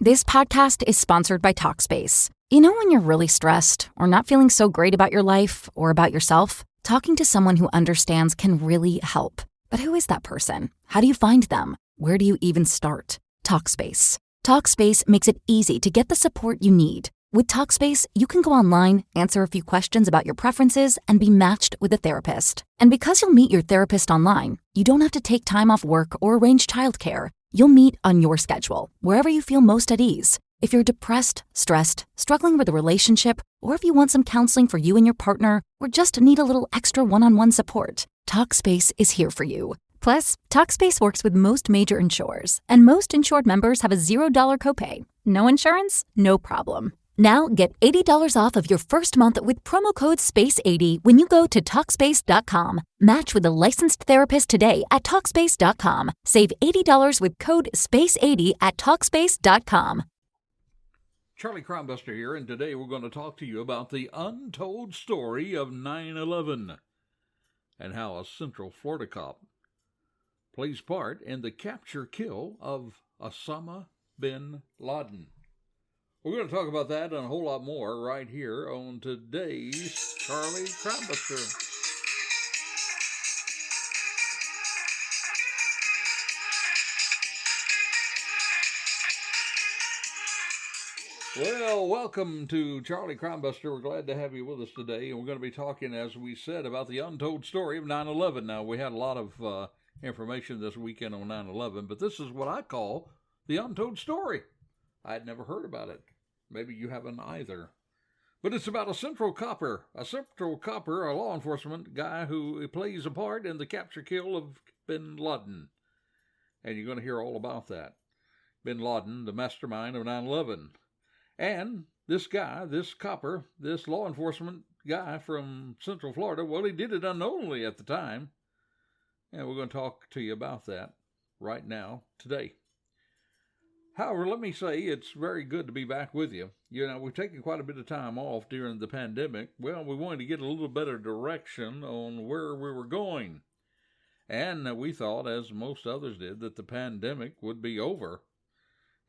This podcast is sponsored by Talkspace. You know when you're really stressed or not feeling so great about your life or about yourself? Talking to someone who understands can really help. But who is that person? How do you find them? Where do you even start? Talkspace. Talkspace makes it easy to get the support you need. With Talkspace, you can go online, answer a few questions about your preferences, and be matched with a therapist. And because you'll meet your therapist online, you don't have to take time off work or arrange childcare. You'll meet on your schedule, wherever you feel most at ease. If you're depressed, stressed, struggling with a relationship, or if you want some counseling for you and your partner, or just need a little extra one-on-one support, Talkspace is here for you. Plus, Talkspace works with most major insurers, and most insured members have a $0 copay. No insurance? No problem. Now get $80 off of your first month with promo code SPACE80 when you go to Talkspace.com. Match with a licensed therapist today at Talkspace.com. Save $80 with code SPACE80 at Talkspace.com. Charlie Crimebuster here, and today we're going to talk to you about the untold story of 9/11 and how a Central Florida cop plays part in the capture-kill of Osama Ben Ladin. We're going to talk about that and a whole lot more right here on today's Charlie Crimebuster. Well, welcome to Charlie Crimebuster. We're glad to have you with us today, and we're going to be talking, as we said, about the untold story of 9/11. Now, we had a lot of information this weekend on 9/11, but this is what I call the untold story. I had never heard about it. Maybe you haven't either. But it's about a Central Copper, a law enforcement guy who plays a part in the capture-kill of Bin Laden. And you're going to hear all about that. Bin Laden, the mastermind of 9/11. And this guy, this copper, this law enforcement guy from Central Florida, well, he did it unknowingly at the time. And we're going to talk to you about that right now, today. However, let me say it's very good to be back with you. You know, we've taken quite a bit of time off during the pandemic. Well, we wanted to get a little better direction on where we were going. And we thought, as most others did, that the pandemic would be over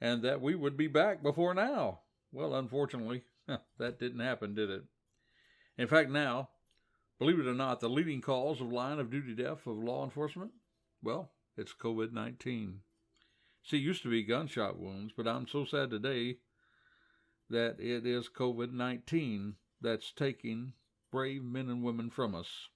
and that we would be back before now. Well, unfortunately, that didn't happen, did it? In fact, now, believe it or not, the leading cause of line of duty death of law enforcement, well, it's COVID-19. See, it used to be gunshot wounds, but I'm so sad today that it is COVID-19 that's taking brave men and women from us.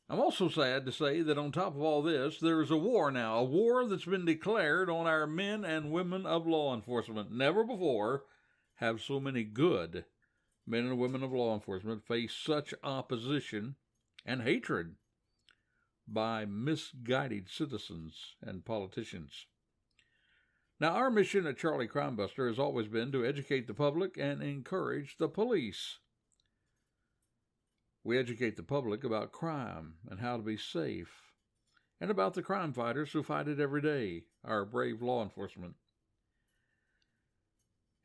I'm also sad to say that on top of all this, there is a war now, a war that's been declared on our men and women of law enforcement. Never before have so many good men and women of law enforcement faced such opposition and hatred by misguided citizens and politicians. Now, our mission at Charlie Crimebuster has always been to educate the public and encourage the police. We educate the public about crime and how to be safe, and about the crime fighters who fight it every day, our brave law enforcement.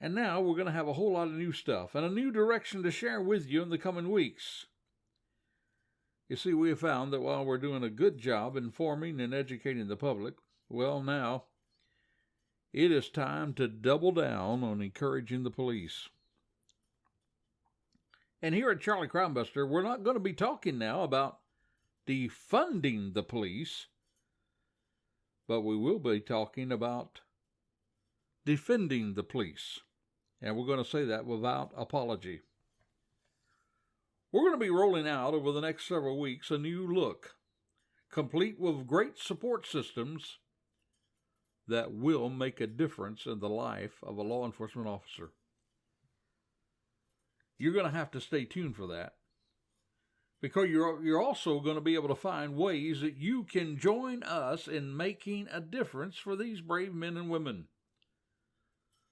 And now we're going to have a whole lot of new stuff and a new direction to share with you in the coming weeks. You see, we have found that while we're doing a good job informing and educating the public, well, now it is time to double down on encouraging the police. And here at Charlie Crimebuster, we're not going to be talking now about defunding the police, but we will be talking about defending the police. And we're going to say that without apology. We're going to be rolling out over the next several weeks a new look, complete with great support systems that will make a difference in the life of a law enforcement officer. You're going to have to stay tuned for that, because you're also going to be able to find ways that you can join us in making a difference for these brave men and women.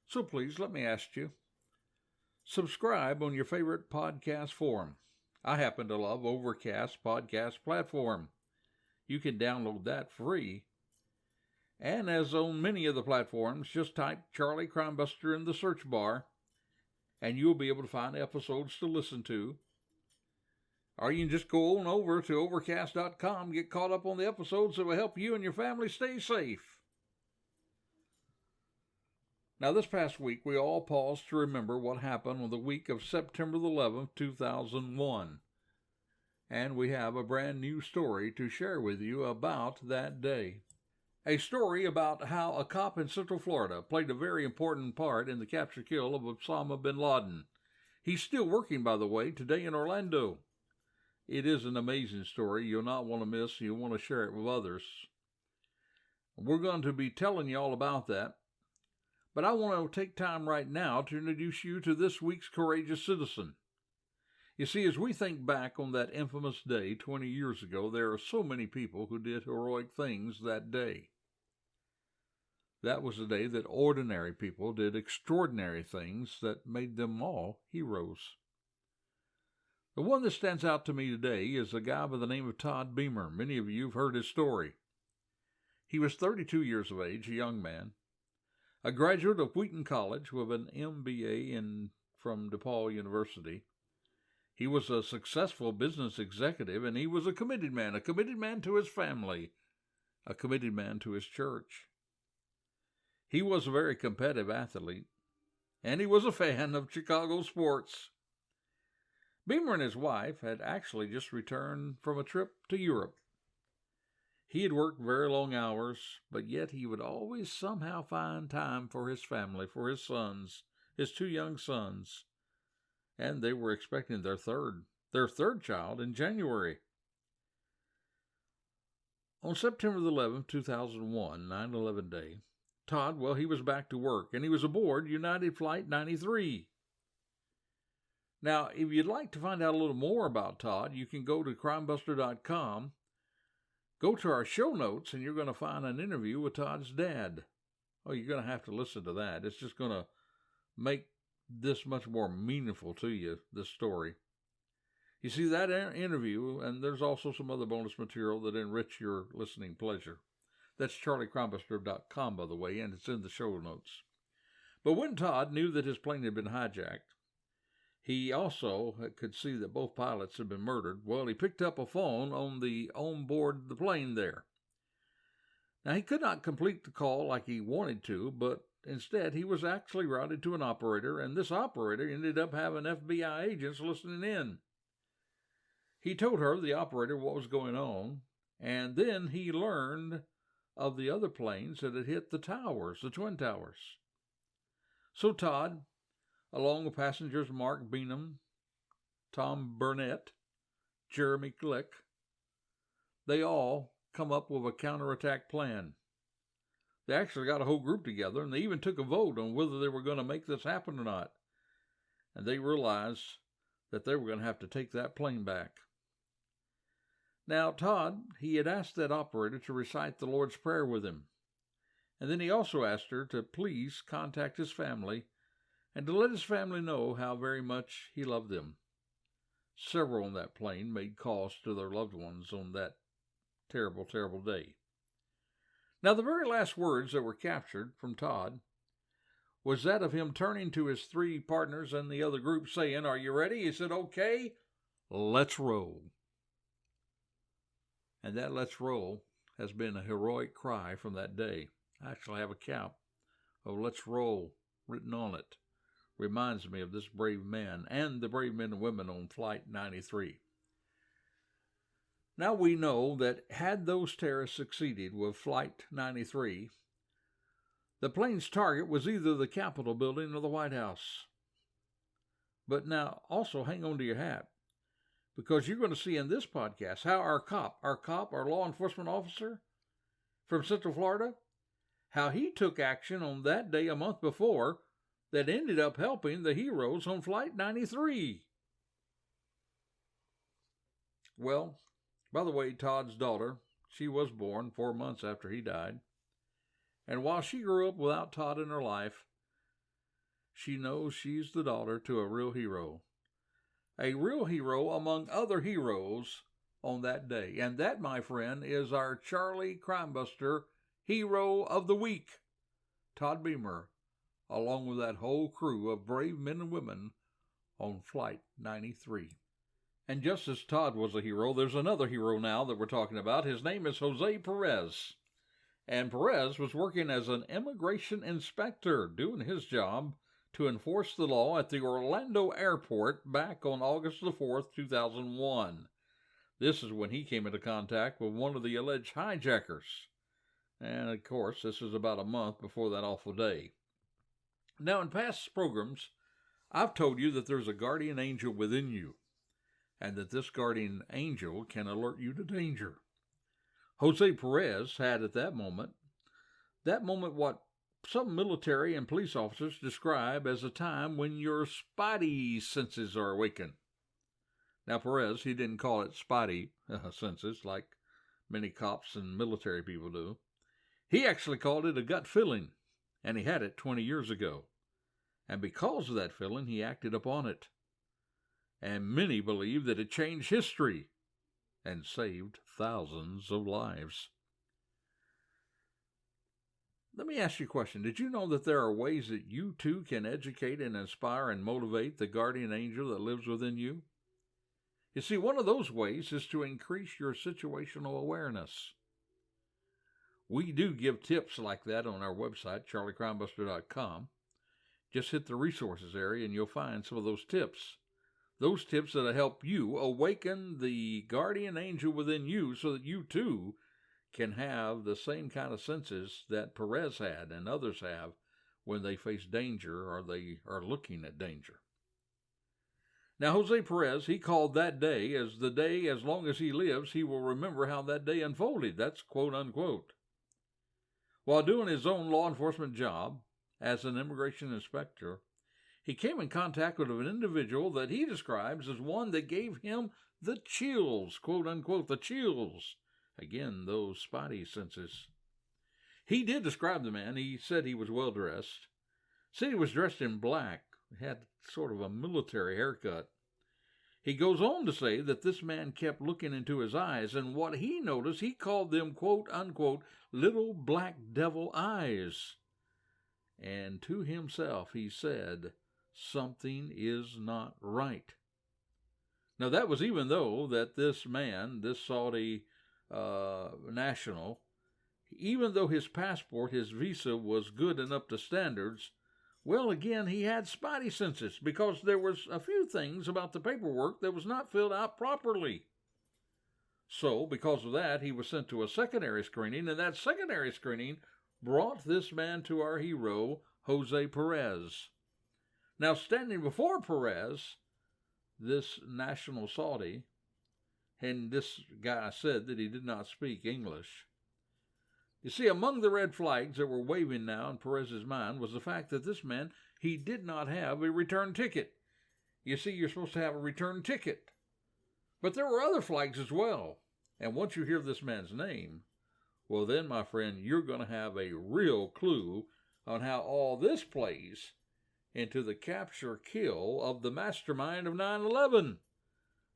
So please, let me ask you, subscribe on your favorite podcast forum. I happen to love Overcast podcast platform. You can download that free. And as on many of the platforms, just type Charlie Crimebuster in the search bar, and you'll be able to find episodes to listen to. Or you can just go on over to Overcast.com, get caught up on the episodes that will help you and your family stay safe. Now, this past week, we all paused to remember what happened on the week of September the 11th, 2001. And we have a brand new story to share with you about that day. A story about how a cop in Central Florida played a very important part in the capture-kill of Osama Ben Ladin. He's still working, by the way, today in Orlando. It is an amazing story you'll not want to miss. You'll want to share it with others. We're going to be telling you all about that. But I want to take time right now to introduce you to this week's courageous citizen. You see, as we think back on that infamous day 20 years ago, there are so many people who did heroic things that day. That was the day that ordinary people did extraordinary things that made them all heroes. The one that stands out to me today is a guy by the name of Todd Beamer. Many of you have heard his story. He was 32 years of age, a young man, a graduate of Wheaton College with an MBA from DePaul University. He was a successful business executive, and he was a committed man to his family, a committed man to his church. He was a very competitive athlete, and he was a fan of Chicago sports. Beamer and his wife had actually just returned from a trip to Europe. He had worked very long hours, but yet he would always somehow find time for his family, for his sons, his two young sons. And they were expecting their third child in January. On September 11th, 2001, 9/11 day, Todd, he was back to work, and he was aboard United Flight 93. Now, if you'd like to find out a little more about Todd, you can go to crimebuster.com. Go to our show notes, and you're going to find an interview with Todd's dad. Oh, you're going to have to listen to that. It's just going to make this much more meaningful to you, this story. You see, that interview, and there's also some other bonus material that enrich your listening pleasure. That's charliecrimebuster.com, by the way, and it's in the show notes. But when Todd knew that his plane had been hijacked, he also could see that both pilots had been murdered. He picked up a phone on board the plane there. Now, he could not complete the call like he wanted to, but instead he was actually routed to an operator, and this operator ended up having FBI agents listening in. He told the operator, what was going on, and then he learned of the other planes that had hit the towers, the Twin Towers. So Todd, along with passengers Mark Beanham, Tom Burnett, Jeremy Glick, they all come up with a counterattack plan. They actually got a whole group together, and they even took a vote on whether they were going to make this happen or not. And they realized that they were going to have to take that plane back. Now, Todd, he had asked that operator to recite the Lord's Prayer with him. And then he also asked her to please contact his family and to let his family know how very much he loved them. Several on that plane made calls to their loved ones on that terrible, terrible day. Now, the very last words that were captured from Todd was that of him turning to his three partners and the other group saying, "Are you ready?" He said, "Okay, let's roll." And that "let's roll" has been a heroic cry from that day. I actually have a cap of "let's roll" written on it. Reminds me of this brave man and the brave men and women on Flight 93. Now we know that had those terrorists succeeded with Flight 93, the plane's target was either the Capitol building or the White House. But now also hang on to your hat, because you're going to see in this podcast how our law enforcement officer from Central Florida, how he took action on that day a month before that ended up helping the heroes on Flight 93. Well, by the way, Todd's daughter, she was born 4 months after he died. And while she grew up without Todd in her life, she knows she's the daughter to a real hero. A real hero among other heroes on that day. And that, my friend, is our Charlie Crimebuster Hero of the Week, Todd Beamer, along with that whole crew of brave men and women on Flight 93. And just as Todd was a hero, there's another hero now that we're talking about. His name is Jose Perez. And Perez was working as an immigration inspector, doing his job to enforce the law at the Orlando airport back on August the 4th, 2001. This is when he came into contact with one of the alleged hijackers. And, of course, this is about a month before that awful day. Now, in past programs, I've told you that there's a guardian angel within you, and that this guardian angel can alert you to danger. Jose Perez had at that moment what some military and police officers describe as a time when your Spidy Senses are awakened. Now, Perez, he didn't call it Spidey Senses like many cops and military people do. He actually called it a gut feeling, and he had it 20 years ago. And because of that feeling, he acted upon it. And many believe that it changed history and saved thousands of lives. Let me ask you a question. Did you know that there are ways that you too can educate and inspire and motivate the guardian angel that lives within you? You see, one of those ways is to increase your situational awareness. We do give tips like that on our website, charliecrimebuster.com. Just hit the resources area and you'll find some of those tips. Those tips that'll help you awaken the guardian angel within you so that you too can have the same kind of senses that Perez had and others have when they face danger or they are looking at danger. Now, Jose Perez, he called that day as the day, as long as he lives, he will remember how that day unfolded. That's quote unquote. While doing his own law enforcement job as an immigration inspector, he came in contact with an individual that he describes as one that gave him the chills, quote unquote, the chills. Again, those Spidey senses. He did describe the man. He said he was well dressed. Said he was dressed in black, had sort of a military haircut. He goes on to say that this man kept looking into his eyes, and what he noticed, he called them, quote unquote, little black devil eyes. And to himself he said, something is not right. Now that was even though that this man, this Saudi national, even though his passport, his visa was good and up to standards, well, again, he had Spidey senses because there was a few things about the paperwork that was not filled out properly. So, because of that, he was sent to a secondary screening, and that secondary screening brought this man to our hero, Jose Perez. Now, standing before Perez, this national Saudi, and this guy said that he did not speak English. You see, among the red flags that were waving now in Perez's mind was the fact that this man, he did not have a return ticket. You see, you're supposed to have a return ticket. But there were other flags as well. And once you hear this man's name, well then, my friend, you're going to have a real clue on how all this plays into the capture-kill of the mastermind of 9/11.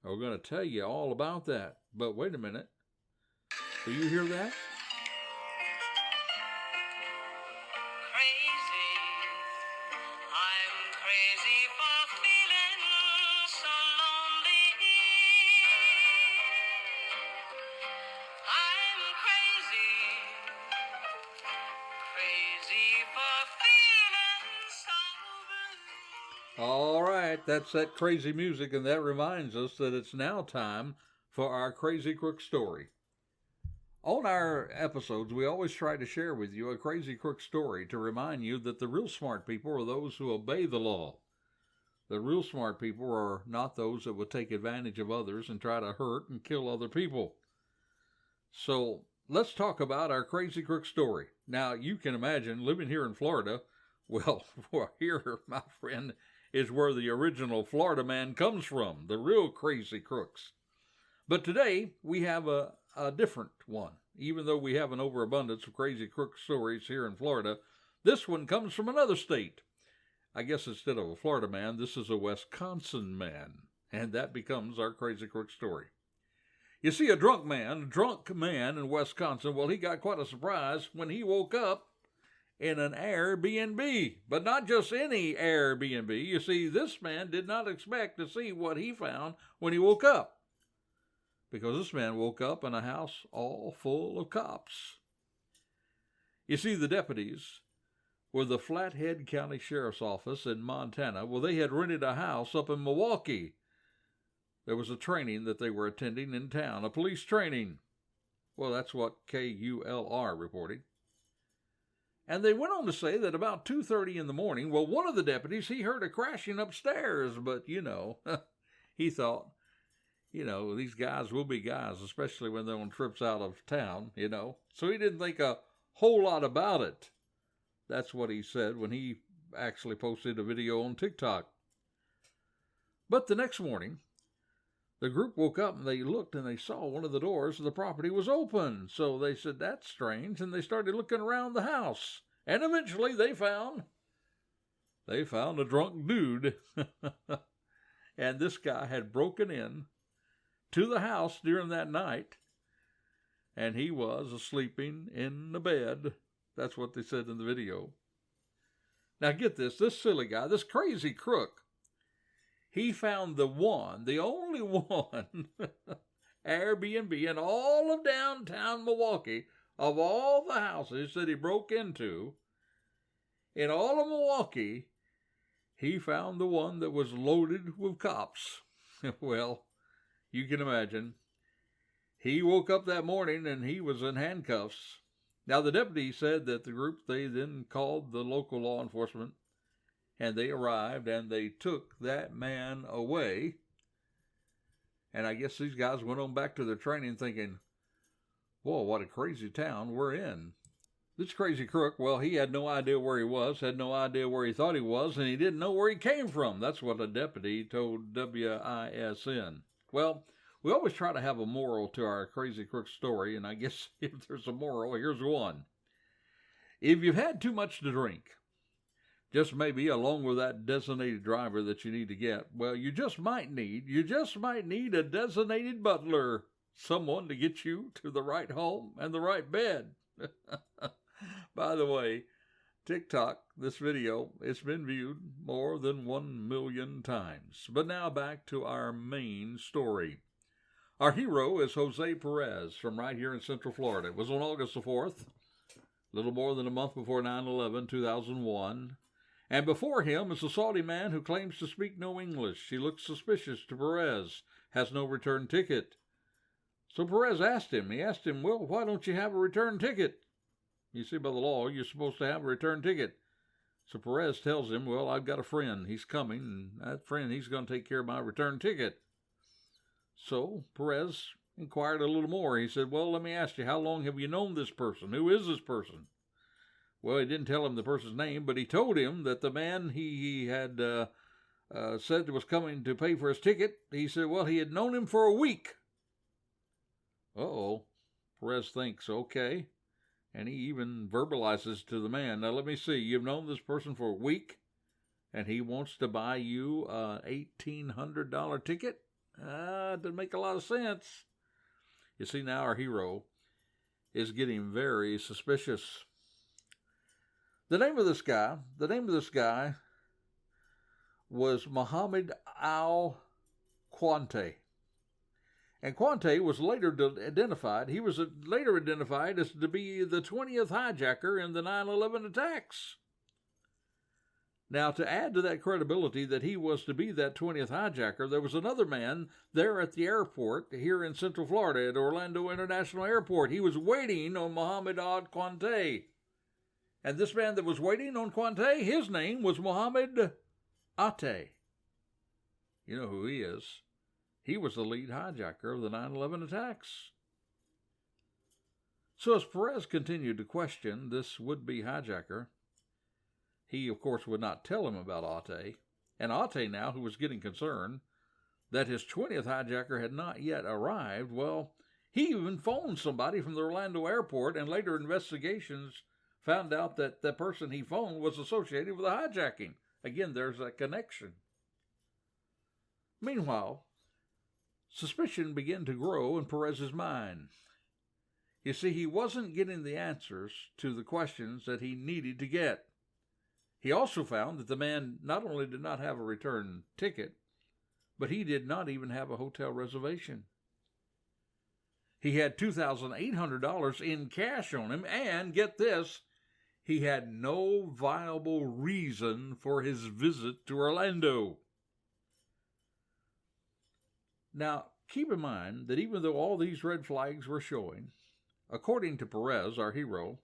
We're going to tell you all about that. But wait a minute. Do you hear that? All right, that's that crazy music, and that reminds us that it's now time for our Crazy Crook story. On our episodes, we always try to share with you a Crazy Crook story to remind you that the real smart people are those who obey the law. The real smart people are not those that would take advantage of others and try to hurt and kill other people. So let's talk about our Crazy Crook story. Now, you can imagine living here in Florida. Well, here, my friend, is where the original Florida man comes from, the real crazy crooks. But today, we have a different one. Even though we have an overabundance of crazy crook stories here in Florida, this one comes from another state. I guess instead of a Florida man, this is a Wisconsin man. And that becomes our crazy crook story. You see, a drunk man in Wisconsin, well, he got quite a surprise when he woke up in an Airbnb, but not just any Airbnb. You see, this man did not expect to see what he found when he woke up, because this man woke up in a house all full of cops. You see, the deputies were the Flathead County Sheriff's Office in Montana. Well, they had rented a house up in Milwaukee. There was a training that they were attending in town, a police training. Well, that's what KULR reported. And they went on to say that about 2:30 in the morning, well, one of the deputies, he heard a crashing upstairs, but, he thought, these guys will be guys, especially when they're on trips out of town, So he didn't think a whole lot about it. That's what he said when he actually posted a video on TikTok. But the next morning, the group woke up and they looked and they saw one of the doors of the property was open. So they said, that's strange. And they started looking around the house. And eventually they found a drunk dude. And this guy had broken in to the house during that night. And he was sleeping in the bed. That's what they said in the video. Now get this silly guy, this crazy crook, he found the only one, Airbnb in all of downtown Milwaukee, of all the houses that he broke into, in all of Milwaukee, he found the one that was loaded with cops. Well, you can imagine. He woke up that morning and he was in handcuffs. Now, the deputy said that the group, they then called the local law enforcement, and they arrived, and they took that man away. And I guess these guys went on back to their training thinking, whoa, what a crazy town we're in. This crazy crook, well, he had no idea where he was, had no idea where he thought he was, and he didn't know where he came from. That's what a deputy told WISN. Well, we always try to have a moral to our crazy crook story, and I guess if there's a moral, here's one. If you've had too much to drink, just maybe along with that designated driver that you need to get, well, you just might need a designated butler, someone to get you to the right home and the right bed. By the way, TikTok, this video, it's been viewed more than 1 million times. But now back to our main story. Our hero is Jose Perez from right here in Central Florida. It was on August the 4th, a little more than a month before 9/11, 2001. And before him is a Saudi man who claims to speak no English. He looks suspicious to Perez, has no return ticket. So Perez asked him, well, why don't you have a return ticket? You see, by the law, you're supposed to have a return ticket. So Perez tells him, well, I've got a friend. He's coming, and that friend, he's going to take care of my return ticket. So Perez inquired a little more. He said, well, let me ask you, how long have you known this person? Who is this person? Well, he didn't tell him the person's name, but he told him that the man he had said was coming to pay for his ticket, he said, well, he had known him for a week. Uh-oh. Perez thinks, okay. And he even verbalizes to the man, now let me see, you've known this person for a week, and he wants to buy you an $1,800 ticket? Doesn't make a lot of sense. You see, now our hero is getting very suspicious. The name of this guy was Muhammad al-Quante. And Quante was later identified. He was later identified as to be the 20th hijacker in the 9/11 attacks. Now, to add to that credibility that he was to be that 20th hijacker, there was another man there at the airport here in Central Florida at Orlando International Airport. He was waiting on Muhammad al-Quante. And this man that was waiting on Quante, his name was Muhammad Ate. You know who he is. He was the lead hijacker of the 9/11 attacks. So as Perez continued to question this would-be hijacker, he, of course, would not tell him about Ate. And Ate now, who was getting concerned that his 20th hijacker had not yet arrived, well, he even phoned somebody from the Orlando airport, and later investigations found out that the person he phoned was associated with the hijacking. Again, there's that connection. Meanwhile, suspicion began to grow in Perez's mind. You see, he wasn't getting the answers to the questions that he needed to get. He also found that the man not only did not have a return ticket, but he did not even have a hotel reservation. He had $2,800 in cash on him, and get this, he had no viable reason for his visit to Orlando. Now, keep in mind that even though all these red flags were showing, according to Perez, our hero,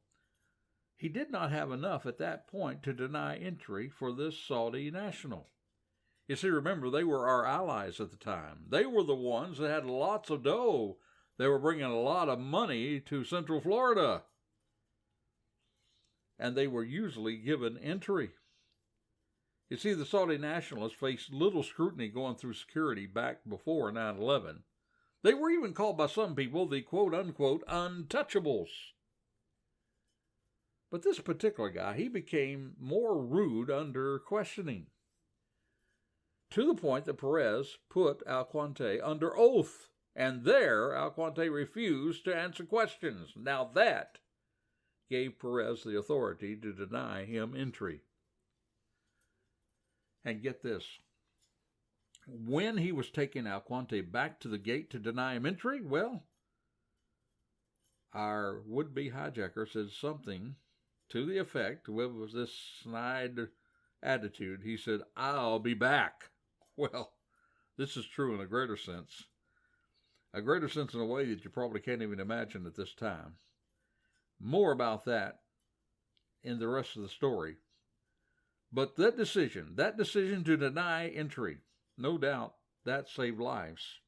he did not have enough at that point to deny entry for this Saudi national. You see, remember, they were our allies at the time. They were the ones that had lots of dough. They were bringing a lot of money to Central Florida. And they were usually given entry. You see, the Saudi nationalists faced little scrutiny going through security back before 9/11. They were even called by some people the quote-unquote untouchables. But this particular guy, he became more rude under questioning, to the point that Perez put Alquante under oath, and there Alquante refused to answer questions. Now that gave Perez the authority to deny him entry. And get this, when he was taking Alquante back to the gate to deny him entry, well, our would-be hijacker said something to the effect, with this snide attitude, he said, "I'll be back." Well, this is true in a greater sense in a way that you probably can't even imagine at this time. More about that in the rest of the story. But that decision to deny entry, no doubt that saved lives.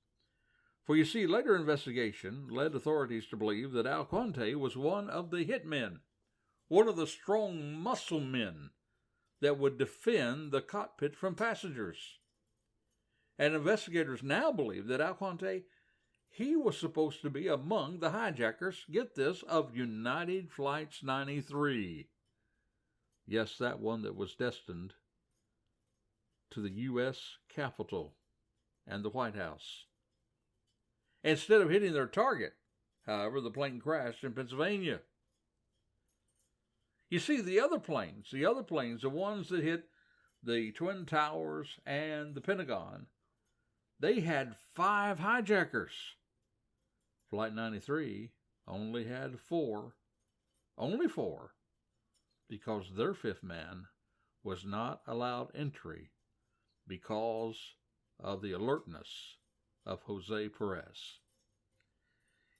For you see, later investigation led authorities to believe that Alquante was one of the hitmen, one of the strong muscle men that would defend the cockpit from passengers. And investigators now believe that Alquante, he was supposed to be among the hijackers, get this, of United Flights 93. Yes, that one that was destined to the U.S. Capitol and the White House. Instead of hitting their target, however, the plane crashed in Pennsylvania. You see, the other planes, the ones that hit the Twin Towers and the Pentagon, they had 5 hijackers. Flight 93 only had 4. Only 4. Because their 5th man was not allowed entry because of the alertness of Jose Perez.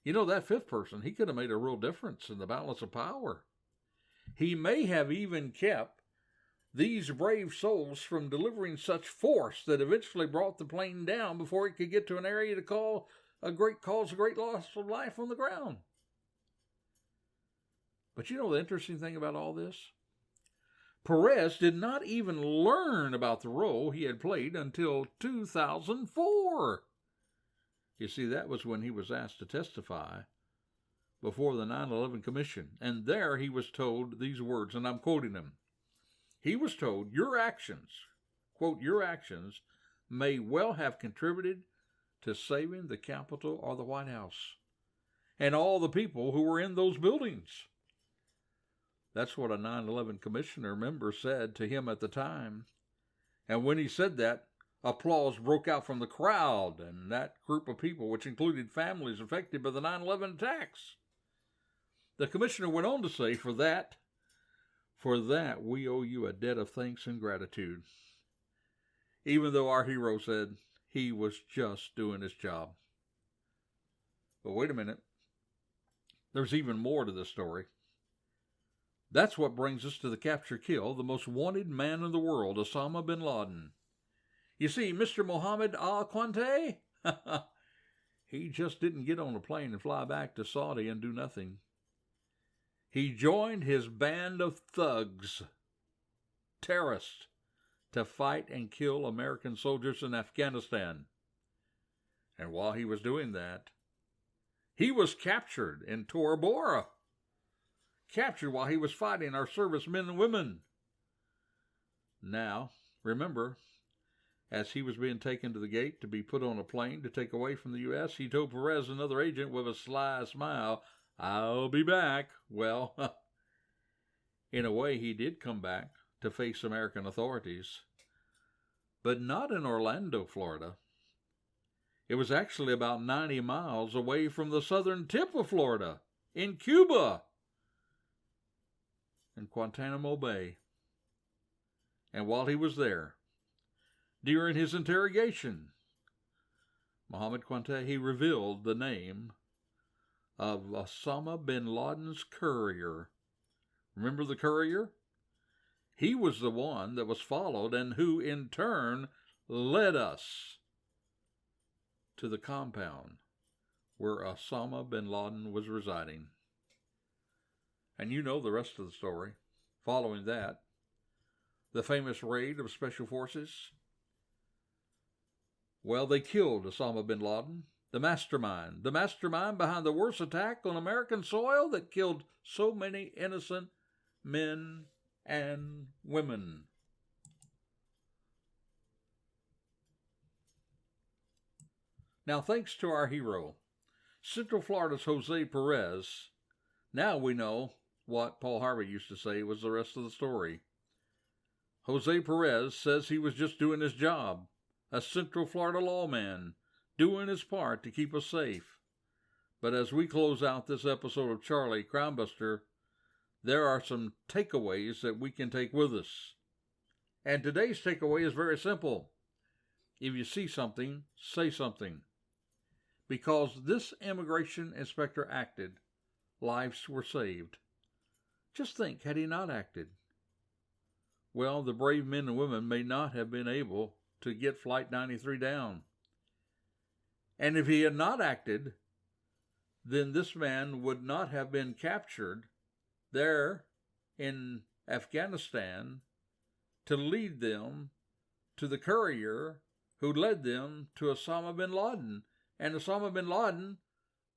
You know, that 5th person, he could have made a real difference in the balance of power. He may have even kept these brave souls from delivering such force that eventually brought the plane down before it could get to an area to cause a great loss of life on the ground. But you know the interesting thing about all this? Perez did not even learn about the role he had played until 2004. You see, that was when he was asked to testify before the 9/11 Commission, and there he was told these words, and I'm quoting him. He was told, "Your actions," quote, "your actions may well have contributed to saving the Capitol or the White House and all the people who were in those buildings." That's what a 9/11 Commissioner member said to him at the time. And when he said that, applause broke out from the crowd and that group of people, which included families affected by the 9/11 attacks. The commissioner went on to say, for that we owe you a debt of thanks and gratitude. Even though our hero said he was just doing his job. But wait a minute. There's even more to this story. That's what brings us to the capture-kill, the most wanted man in the world, Osama Ben Ladin. You see, Mr. Mohammed Alquante, he just didn't get on a plane and fly back to Saudi and do nothing. He joined his band of thugs, terrorists, to fight and kill American soldiers in Afghanistan. And while he was doing that, he was captured in Tora Bora. Captured while he was fighting our servicemen and women. Now, remember, as he was being taken to the gate to be put on a plane to take away from the U.S., he told Perez, another agent, with a sly smile, "I'll be back." Well, in a way, he did come back to face American authorities, but not in Orlando, Florida. It was actually about 90 miles away from the southern tip of Florida, in Cuba. in Guantanamo Bay. And while he was there, during his interrogation, Mohammed Quante, he revealed the name of Osama bin Laden's courier. Remember the courier? He was the one that was followed and who in turn led us to the compound where Osama bin Laden was residing. And you know the rest of the story. Following that, the famous raid of Special Forces. Well, they killed Osama bin Laden, the mastermind behind the worst attack on American soil that killed so many innocent men and women. Now, thanks to our hero, Central Florida's Jose Perez, now we know what Paul Harvey used to say was the rest of the story. Jose Perez says he was just doing his job, a Central Florida lawman, doing his part to keep us safe. But as we close out this episode of Charlie Crimebuster, there are some takeaways that we can take with us. And today's takeaway is very simple. If you see something, say something. Because this immigration inspector acted, lives were saved. Just think, had he not acted, well, the brave men and women may not have been able to get Flight 93 down. And if he had not acted, then this man would not have been captured there in Afghanistan to lead them to the courier who led them to Osama bin Laden. And Osama bin Laden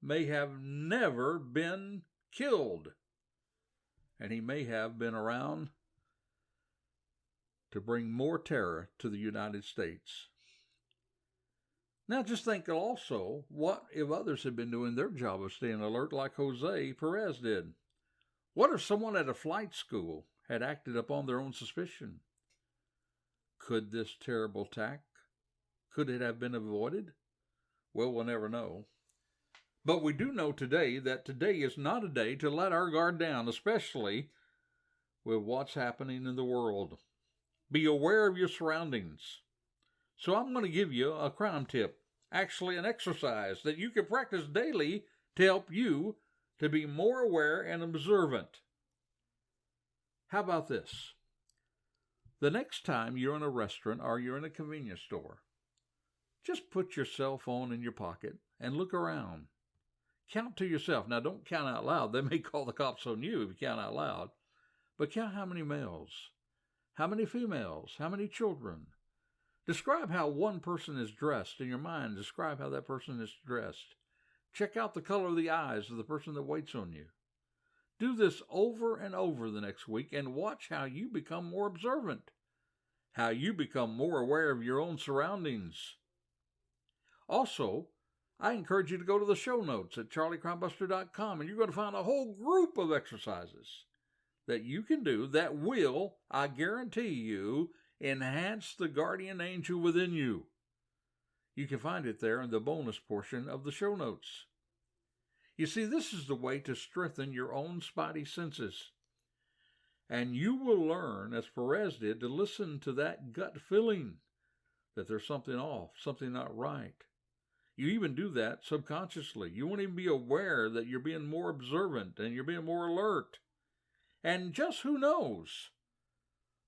may have never been killed. And he may have been around to bring more terror to the United States. Now just think also, what if others had been doing their job of staying alert like Jose Perez did? What if someone at a flight school had acted upon their own suspicion? Could this terrible attack, could it have been avoided? Well, we'll never know. But we do know today that today is not a day to let our guard down, especially with what's happening in the world. Be aware of your surroundings. So I'm going to give you a crime tip, actually an exercise that you can practice daily to help you to be more aware and observant. How about this? The next time you're in a restaurant or you're in a convenience store, just put your cell phone in your pocket and look around. Count to yourself. Now, don't count out loud. They may call the cops on you if you count out loud. But count how many males, how many females, how many children. Describe how one person is dressed in your mind. Describe how that person is dressed. Check out the color of the eyes of the person that waits on you. Do this over and over the next week and watch how you become more observant, how you become more aware of your own surroundings. Also, I encourage you to go to the show notes at charliecrimebuster.com, and you're going to find a whole group of exercises that you can do that will, I guarantee you, enhance the guardian angel within you. You can find it there in the bonus portion of the show notes. You see, this is the way to strengthen your own Spidy Senses. And you will learn, as Perez did, to listen to that gut feeling that there's something off, something not right. You even do that subconsciously. You won't even be aware that you're being more observant and you're being more alert. And just who knows?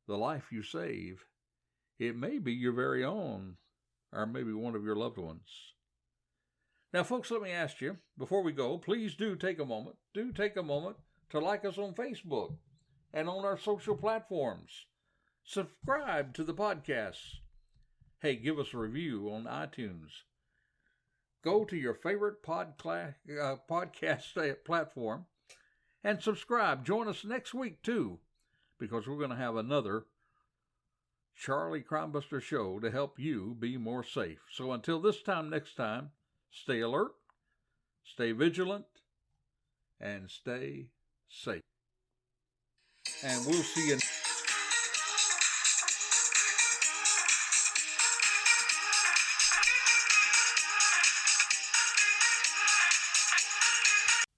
The life you save, it may be your very own, or maybe one of your loved ones. Now, folks, let me ask you, before we go, please do take a moment to like us on Facebook and on our social platforms. Subscribe to the podcast. Hey, give us a review on iTunes. Go to your favorite podcast platform and subscribe. Join us next week, too, because we're going to have another Charlie Crimebuster show to help you be more safe. So until this time next time, stay alert, stay vigilant, and stay safe. And we'll see you.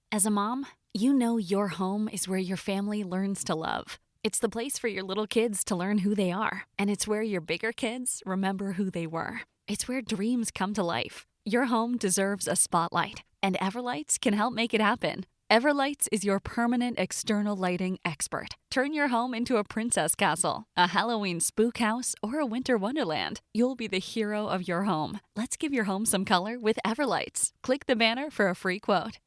As a mom, You know your home is where your family learns to love. It's the place for your little kids to learn who they are, and it's where your bigger kids remember who they were. It's where dreams come to life. Your home deserves a spotlight, and Everlights can help make it happen. Everlights is your permanent external lighting expert. Turn your home into a princess castle, a Halloween spook house, or a winter wonderland. You'll be the hero of your home. Let's give your home some color with Everlights. Click the banner for a free quote.